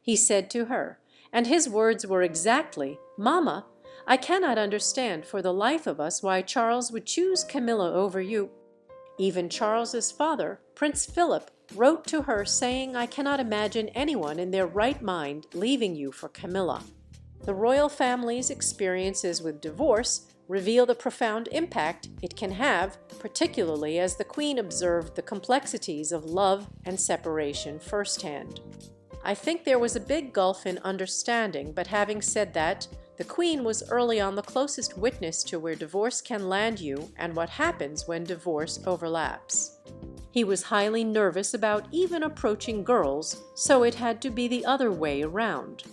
he said to her, and his words were exactly, "Mamma, I cannot understand for the life of us why Charles would choose Camilla over you." Even Charles's father, Prince Philip, wrote to her saying, "I cannot imagine anyone in their right mind leaving you for Camilla." The royal family's experiences with divorce reveal the profound impact it can have, particularly as the Queen observed the complexities of love and separation firsthand. I think there was a big gulf in understanding, but having said that, the Queen was early on the closest witness to where divorce can land you and what happens when divorce overlaps. He was highly nervous about even approaching girls, so it had to be the other way around.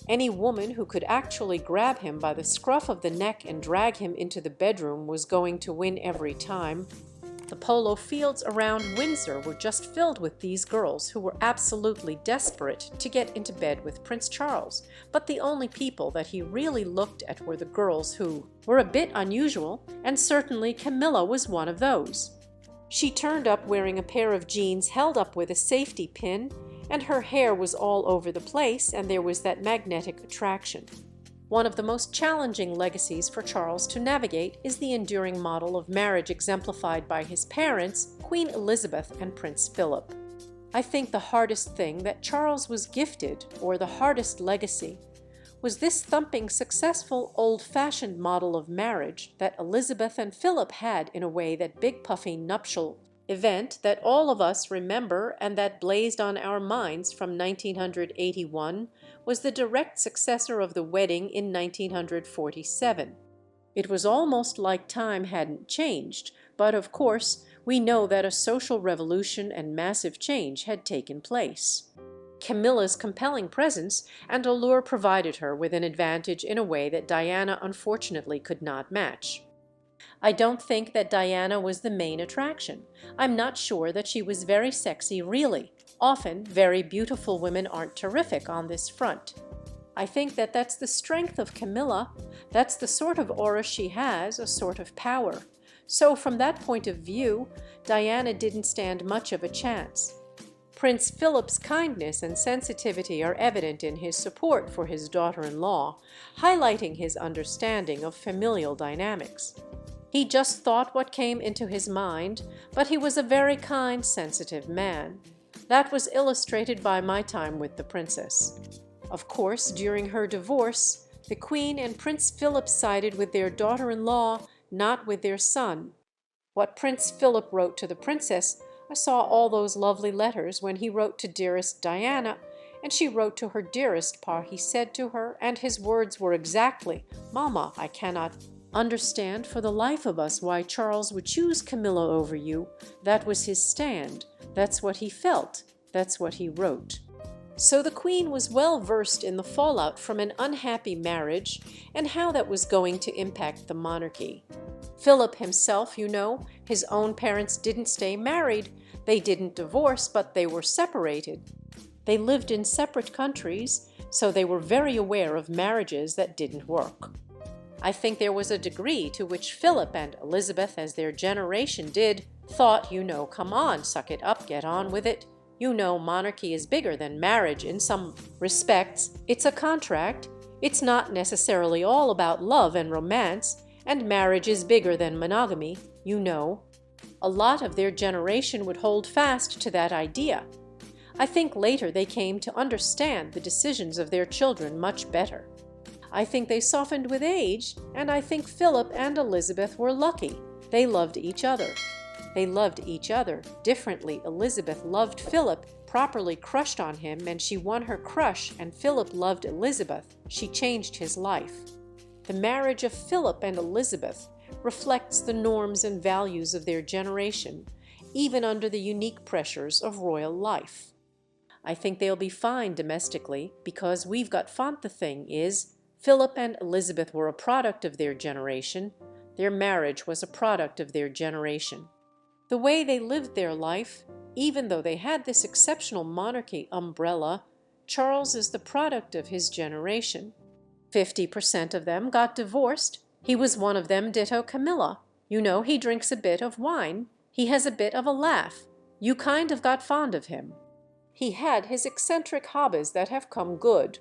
Any woman who could actually grab him by the scruff of the neck and drag him into the bedroom was going to win every time. The polo fields around Windsor were just filled with these girls who were absolutely desperate to get into bed with Prince Charles, but the only people that he really looked at were the girls who were a bit unusual, and certainly Camilla was one of those. She turned up wearing a pair of jeans held up with a safety pin, and her hair was all over the place, and there was that magnetic attraction. One of the most challenging legacies for Charles to navigate is the enduring model of marriage exemplified by his parents, Queen Elizabeth and Prince Philip. I think the hardest thing that Charles was gifted, or the hardest legacy, was this thumping, successful, old-fashioned model of marriage that Elizabeth and Philip had in a way. That big puffy nuptial event that all of us remember and that blazed on our minds from 1981 was the direct successor of the wedding in 1947. It was almost like time hadn't changed, but of course we know that a social revolution and massive change had taken place. Camilla's compelling presence and allure provided her with an advantage in a way that Diana unfortunately could not match. I don't think that Diana was the main attraction. I'm not sure that she was very sexy really. Often, very beautiful women aren't terrific on this front. I think that that's the strength of Camilla. That's the sort of aura she has, a sort of power. So from that point of view, Diana didn't stand much of a chance. Prince Philip's kindness and sensitivity are evident in his support for his daughter-in-law, highlighting his understanding of familial dynamics. He just thought what came into his mind, but he was a very kind, sensitive man. That was illustrated by my time with the princess. Of course, during her divorce, the Queen and Prince Philip sided with their daughter-in-law, not with their son. What Prince Philip wrote to the princess, I saw all those lovely letters when he wrote to dearest Diana, and she wrote to her dearest pa. He said to her, and his words were exactly, "Mama, I cannot understand for the life of us why Charles would choose Camilla over you." That was his stand. That's what he felt. That's what he wrote. So the Queen was well versed in the fallout from an unhappy marriage and how that was going to impact the monarchy. Philip himself, you know, his own parents didn't stay married. They didn't divorce, but they were separated. They lived in separate countries, so they were very aware of marriages that didn't work. I think there was a degree to which Philip and Elizabeth, as their generation did, thought, you know, come on, suck it up, get on with it. You know, monarchy is bigger than marriage in some respects. It's a contract. It's not necessarily all about love and romance, and marriage is bigger than monogamy, you know. A lot of their generation would hold fast to that idea. I think later they came to understand the decisions of their children much better. I think they softened with age, and I think Philip and Elizabeth were lucky. They loved each other. They loved each other differently. Elizabeth loved Philip, properly crushed on him, and she won her crush, and Philip loved Elizabeth. She changed his life. The marriage of Philip and Elizabeth reflects the norms and values of their generation, even under the unique pressures of royal life. I think they'll be fine domestically, because we've got font. The thing is, Philip and Elizabeth were a product of their generation. Their marriage was a product of their generation. The way they lived their life, even though they had this exceptional monarchy umbrella, Charles is the product of his generation. 50% of them got divorced. He was one of them, ditto Camilla. You know, he drinks a bit of wine. He has a bit of a laugh. You kind of got fond of him. He had his eccentric hobbies that have come good.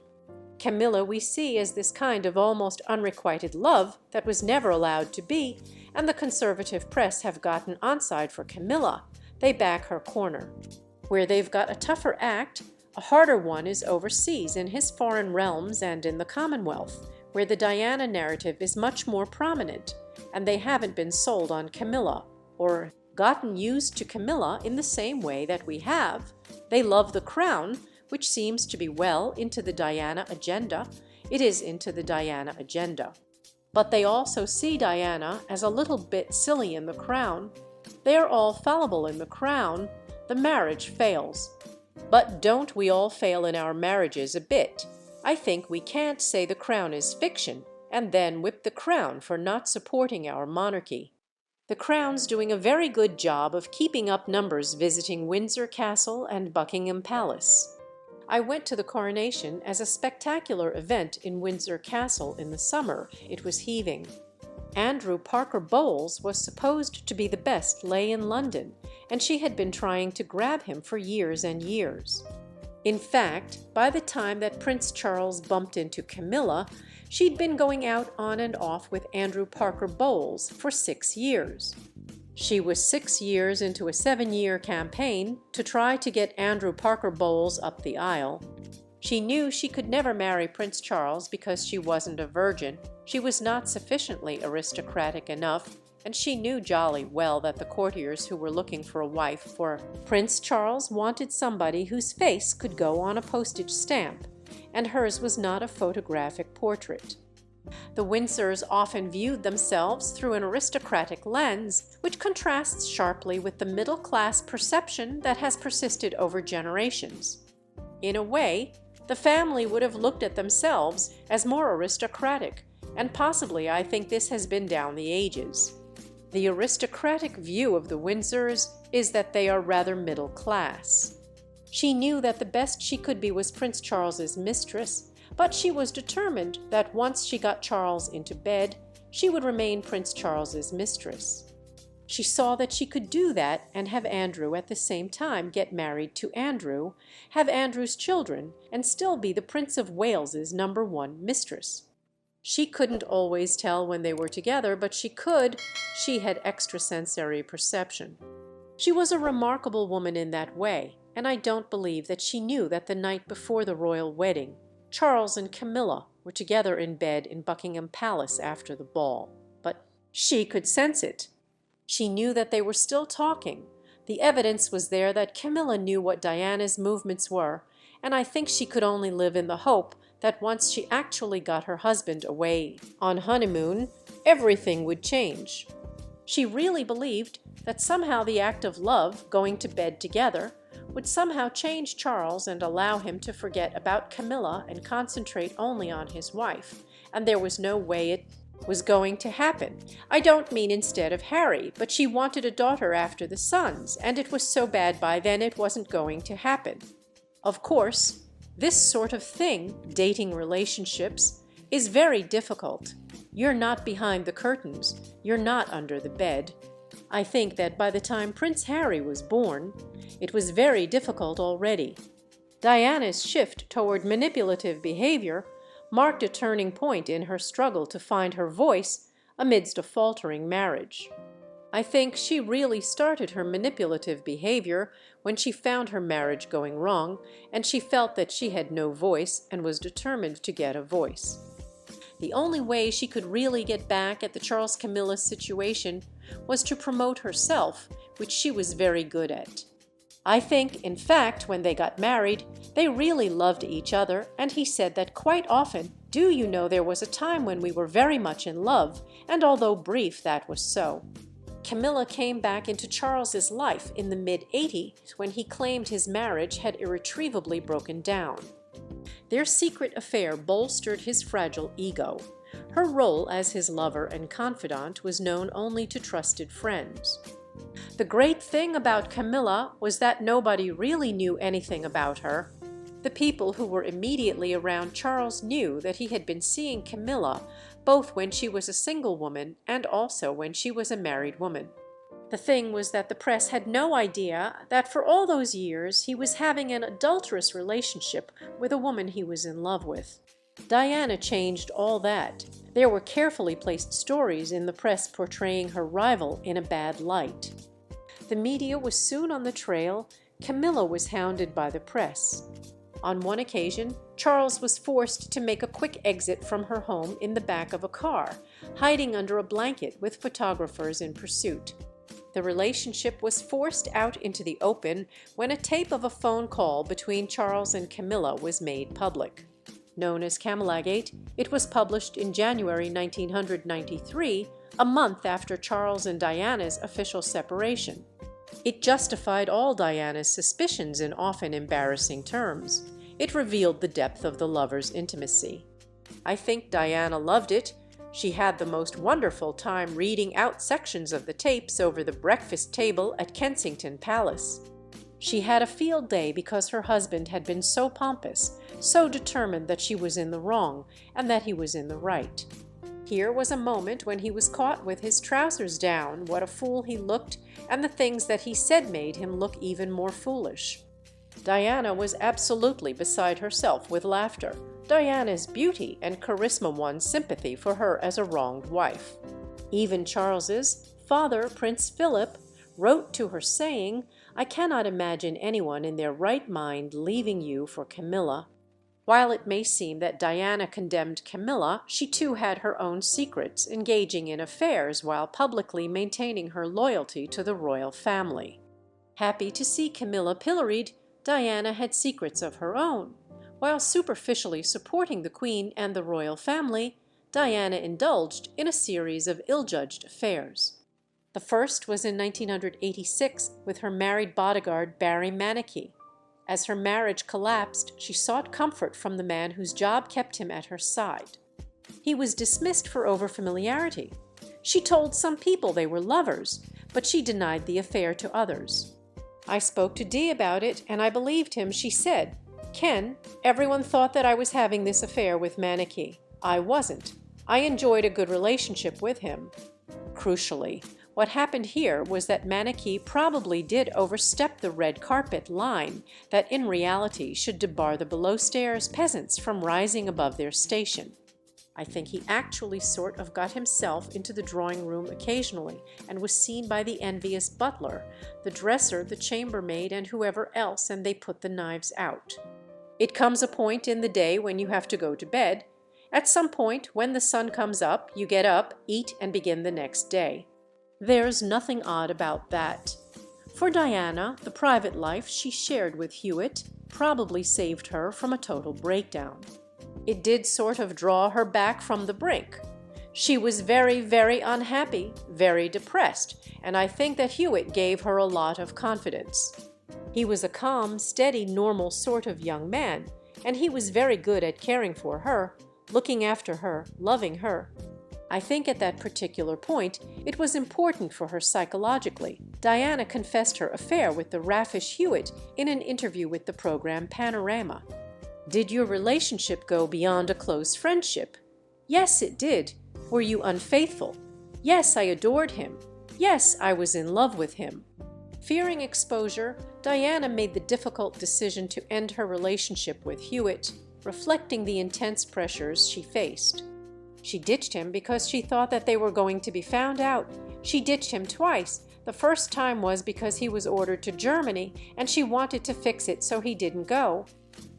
Camilla we see as this kind of almost unrequited love that was never allowed to be, and the conservative press have gotten onside for Camilla. They back her corner. Where they've got a tougher act, a harder one is overseas in his foreign realms and in the Commonwealth, where the Diana narrative is much more prominent, and they haven't been sold on Camilla, or gotten used to Camilla in the same way that we have. They love the crown, which seems to be well into the Diana agenda. It is into the Diana agenda. But they also see Diana as a little bit silly in the crown. They are all fallible in the crown. The marriage fails. But don't we all fail in our marriages a bit? I think we can't say the crown is fiction and then whip the crown for not supporting our monarchy. The crown's doing a very good job of keeping up numbers visiting Windsor Castle and Buckingham Palace. I went to the coronation as a spectacular event in Windsor Castle in the summer. It was heaving. Andrew Parker Bowles was supposed to be the best lay in London, and she had been trying to grab him for years and years. In fact, by the time that Prince Charles bumped into Camilla, she'd been going out on and off with Andrew Parker Bowles for 6 years. She was 6 years into a 7-year campaign to try to get Andrew Parker Bowles up the aisle. She knew she could never marry Prince Charles because she wasn't a virgin. She was not sufficiently aristocratic enough, and she knew jolly well that the courtiers who were looking for a wife for Prince Charles wanted somebody whose face could go on a postage stamp, and hers was not a photographic portrait. The Windsors often viewed themselves through an aristocratic lens, which contrasts sharply with the middle-class perception that has persisted over generations. In a way, the family would have looked at themselves as more aristocratic, and possibly I think this has been down the ages. The aristocratic view of the Windsors is that they are rather middle class. She knew that the best she could be was Prince Charles's mistress, but she was determined that once she got Charles into bed, she would remain Prince Charles's mistress. She saw that she could do that and have Andrew at the same time get married to Andrew, have Andrew's children, and still be the Prince of Wales's #1 mistress. She couldn't always tell when they were together, but she could. She had extrasensory perception. She was a remarkable woman in that way, and I don't believe that she knew that the night before the royal wedding, Charles and Camilla were together in bed in Buckingham Palace after the ball. But she could sense it. She knew that they were still talking. The evidence was there that Camilla knew what Diana's movements were, and I think she could only live in the hope that once she actually got her husband away on honeymoon, everything would change. She really believed that somehow the act of love, going to bed together, would somehow change Charles and allow him to forget about Camilla and concentrate only on his wife, and there was no way it was going to happen. I don't mean instead of Harry, but she wanted a daughter after the sons, and it was so bad by then it wasn't going to happen. Of course, this sort of thing, dating relationships, is very difficult. You're not behind the curtains, you're not under the bed. I think that by the time Prince Harry was born, it was very difficult already. Diana's shift toward manipulative behavior marked a turning point in her struggle to find her voice amidst a faltering marriage. I think she really started her manipulative behavior when she found her marriage going wrong, and she felt that she had no voice and was determined to get a voice. The only way she could really get back at the Charles-Camilla situation was to promote herself, which she was very good at. I think, in fact, when they got married, they really loved each other, and he said that quite often, "Do you know there was a time when we were very much in love, and although brief, that was so." Camilla came back into Charles's life in the mid-80s when he claimed his marriage had irretrievably broken down. Their secret affair bolstered his fragile ego. Her role as his lover and confidant was known only to trusted friends. The great thing about Camilla was that nobody really knew anything about her. The people who were immediately around Charles knew that he had been seeing Camilla both when she was a single woman and also when she was a married woman. The thing was that the press had no idea that for all those years he was having an adulterous relationship with a woman he was in love with. Diana changed all that. There were carefully placed stories in the press portraying her rival in a bad light. The media was soon on the trail. Camilla was hounded by the press. On one occasion, Charles was forced to make a quick exit from her home in the back of a car, hiding under a blanket with photographers in pursuit. The relationship was forced out into the open when a tape of a phone call between Charles and Camilla was made public. Known as Camillagate, it was published in January 1993, a month after Charles and Diana's official separation. It justified all Diana's suspicions in often embarrassing terms. It revealed the depth of the lovers' intimacy. I think Diana loved it. She had the most wonderful time reading out sections of the tapes over the breakfast table at Kensington Palace. She had a field day because her husband had been so pompous, so determined that she was in the wrong and that he was in the right. Here was a moment when he was caught with his trousers down. What a fool he looked, and the things that he said made him look even more foolish. Diana was absolutely beside herself with laughter. Diana's beauty and charisma won sympathy for her as a wronged wife. Even Charles's father, Prince Philip, wrote to her saying, "I cannot imagine anyone in their right mind leaving you for Camilla." While it may seem that Diana condemned Camilla, she too had her own secrets, engaging in affairs while publicly maintaining her loyalty to the royal family. Happy to see Camilla pilloried, Diana had secrets of her own. While superficially supporting the Queen and the royal family, Diana indulged in a series of ill-judged affairs. The first was in 1986 with her married bodyguard Barry Manicky. As her marriage collapsed, she sought comfort from the man whose job kept him at her side. He was dismissed for overfamiliarity. She told some people they were lovers, but she denied the affair to others. I spoke to Dee about it, and I believed him. She said, "Ken, everyone thought that I was having this affair with Manicky. I wasn't. I enjoyed a good relationship with him." Crucially, what happened here was that Manicky probably did overstep the red carpet line that in reality should debar the below-stairs peasants from rising above their station. I think he actually sort of got himself into the drawing-room occasionally and was seen by the envious butler, the dresser, the chambermaid, and whoever else, and they put the knives out. It comes a point in the day when you have to go to bed. At some point, when the sun comes up, you get up, eat, and begin the next day. There's nothing odd about that. For Diana, the private life she shared with Hewitt probably saved her from a total breakdown. It did sort of draw her back from the brink. She was very, very unhappy, very depressed, and I think that Hewitt gave her a lot of confidence. He was a calm, steady, normal sort of young man, and he was very good at caring for her, looking after her, loving her. I think at that particular point it was important for her psychologically. Diana confessed her affair with the raffish Hewitt in an interview with the program Panorama. "Did your relationship go beyond a close friendship?" "Yes, it did." "Were you unfaithful?" "Yes, I adored him." "Yes, I was in love with him." Fearing exposure, Diana made the difficult decision to end her relationship with Hewitt, reflecting the intense pressures she faced. She ditched him because she thought that they were going to be found out. She ditched him twice. The first time was because he was ordered to Germany, and she wanted to fix it so he didn't go.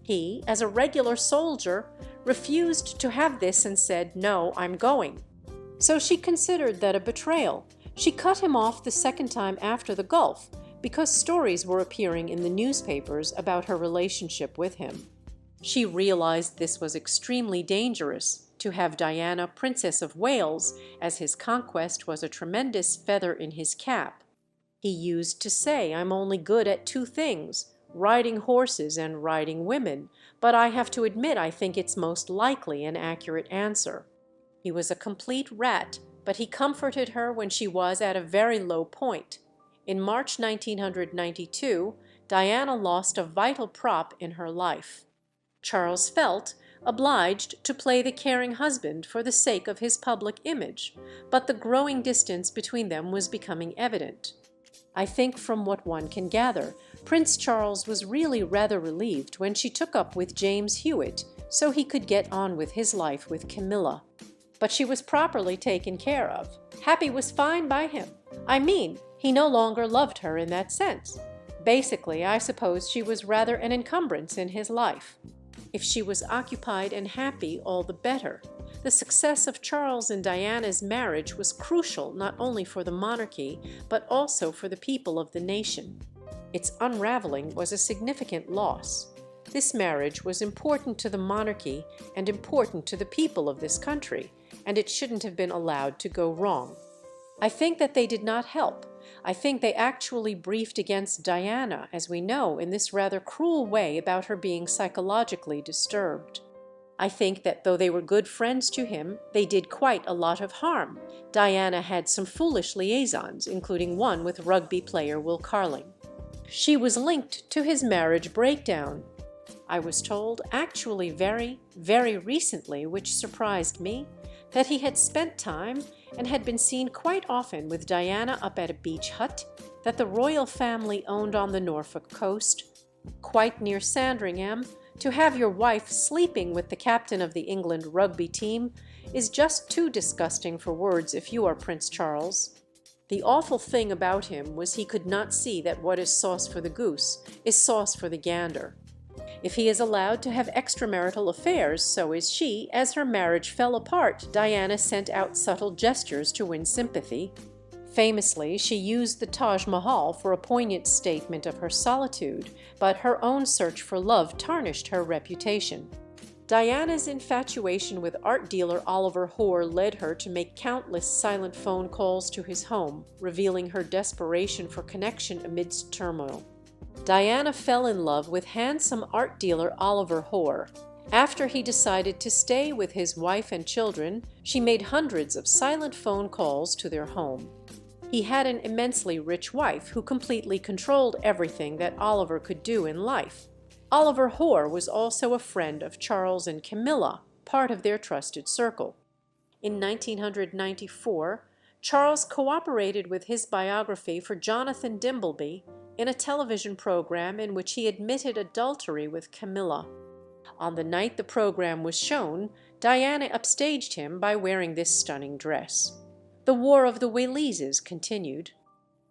He, as a regular soldier, refused to have this and said, "No, I'm going." So she considered that a betrayal. She cut him off the second time after the Gulf because stories were appearing in the newspapers about her relationship with him. She realized this was extremely dangerous. To have Diana, Princess of Wales, as his conquest was a tremendous feather in his cap. He used to say, "I'm only good at two things, riding horses and riding women, but I have to admit I think it's most likely an accurate answer." He was a complete rat, but he comforted her when she was at a very low point. In March 1992, Diana lost a vital prop in her life. Charles felt, obliged to play the caring husband for the sake of his public image, but the growing distance between them was becoming evident. I think from what one can gather, Prince Charles was really rather relieved when she took up with James Hewitt so he could get on with his life with Camilla. But she was properly taken care of. Happy was fine by him. I mean, he no longer loved her in that sense. Basically, I suppose she was rather an encumbrance in his life. If she was occupied and happy, all the better. The success of Charles and Diana's marriage was crucial not only for the monarchy, but also for the people of the nation. Its unraveling was a significant loss. This marriage was important to the monarchy and important to the people of this country, and it shouldn't have been allowed to go wrong. I think that they did not help. I think they actually briefed against Diana, as we know, in this rather cruel way about her being psychologically disturbed. I think that though they were good friends to him, they did quite a lot of harm. Diana had some foolish liaisons, including one with rugby player Will Carling. She was linked to his marriage breakdown. I was told, actually very, very recently, which surprised me, that he had spent time and had been seen quite often with Diana up at a beach hut that the royal family owned on the Norfolk coast, quite near Sandringham. To have your wife sleeping with the captain of the England rugby team is just too disgusting for words if you are Prince Charles. The awful thing about him was he could not see that what is sauce for the goose is sauce for the gander. If he is allowed to have extramarital affairs, so is she. As her marriage fell apart, Diana sent out subtle gestures to win sympathy. Famously, she used the Taj Mahal for a poignant statement of her solitude, but her own search for love tarnished her reputation. Diana's infatuation with art dealer Oliver Hoare led her to make countless silent phone calls to his home, revealing her desperation for connection amidst turmoil. Diana fell in love with handsome art dealer Oliver Hoare. After he decided to stay with his wife and children, she made hundreds of silent phone calls to their home. He had an immensely rich wife who completely controlled everything that Oliver could do in life. Oliver Hoare was also a friend of Charles and Camilla, part of their trusted circle. In 1994, Charles cooperated with his biography for Jonathan Dimbleby in a television program in which he admitted adultery with Camilla. On the night the program was shown, Diana upstaged him by wearing this stunning dress. The War of the Waleses continued.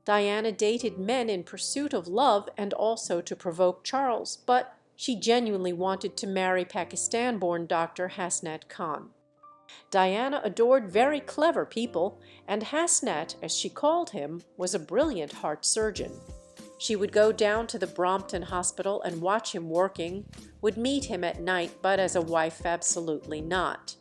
Diana dated men in pursuit of love and also to provoke Charles, but she genuinely wanted to marry Pakistan-born Dr. Hasnat Khan. Diana adored very clever people, and Hasnat, as she called him, was a brilliant heart surgeon. She would go down to the Brompton Hospital and watch him working, would meet him at night, but as a wife absolutely not.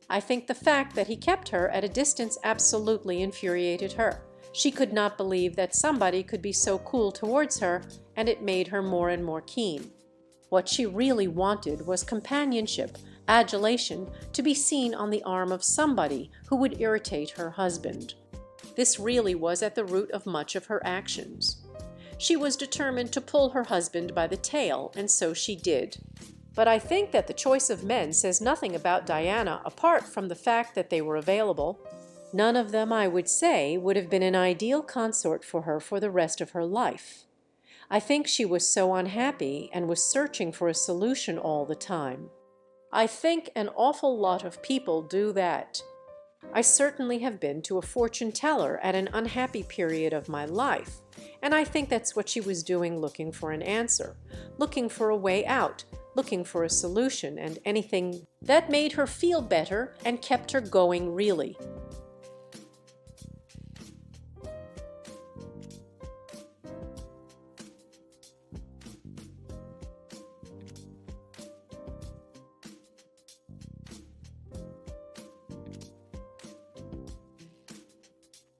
I think the fact that he kept her at a distance absolutely infuriated her. She could not believe that somebody could be so cool towards her, and it made her more and more keen. What she really wanted was companionship, adulation, to be seen on the arm of somebody who would irritate her husband. This really was at the root of much of her actions. She was determined to pull her husband by the tail, and so she did. But I think that the choice of men says nothing about Diana apart from the fact that they were available. None of them, I would say, would have been an ideal consort for her for the rest of her life. I think she was so unhappy and was searching for a solution all the time. I think an awful lot of people do that. I certainly have been to a fortune teller at an unhappy period of my life, and I think that's what she was doing, looking for an answer, looking for a way out, looking for a solution, and anything that made her feel better and kept her going really.